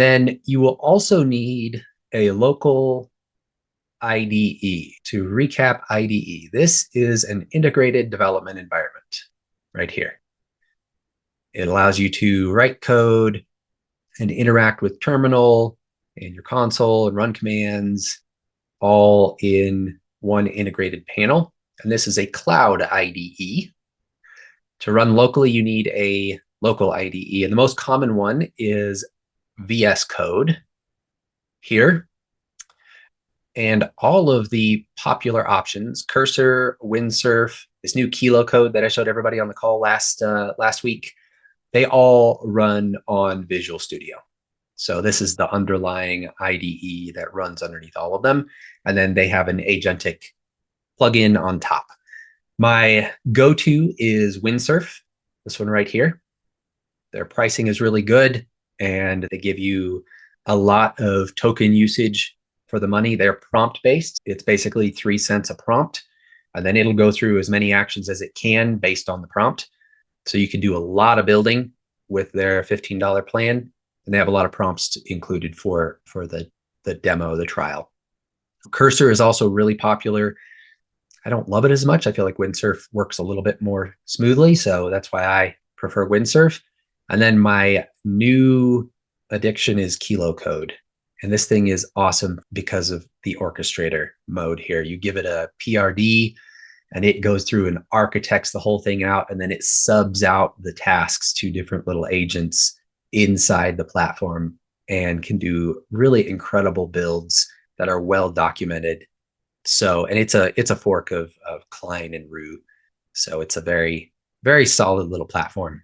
Then you will also need a local IDE. To recap IDE, this is an integrated development environment right here. It allows you to write code and interact with terminal and your console and run commands all in one integrated panel. And this is a cloud IDE. To run locally, you need a local IDE. And the most common one is VSCode here. And all of the popular options, Cursor, Windsurf, this new Kilo code that I showed everybody on the call last week, they all run on Visual Studio. So this is the underlying IDE that runs underneath all of them. And then they have an agentic plugin on top. My go-to is Windsurf, this one right here. Their pricing is really good, and they give you a lot of token usage for the money. They're prompt-based. It's basically 3 cents a prompt, and then it'll go through as many actions as it can based on the prompt. So you can do a lot of building with their $15 plan, and they have a lot of prompts included for the demo, the trial. Cursor is also really popular. I don't love it as much. I feel like Windsurf works a little bit more smoothly, so that's why I prefer Windsurf. And then my new addiction is Kilo Code. And this thing is awesome because of the orchestrator mode here. You give it a PRD and it goes through and architects the whole thing out, and then it subs out the tasks to different little agents inside the platform and can do really incredible builds that are well documented. So, and it's a fork of Klein and Rue. So it's a very, very solid little platform.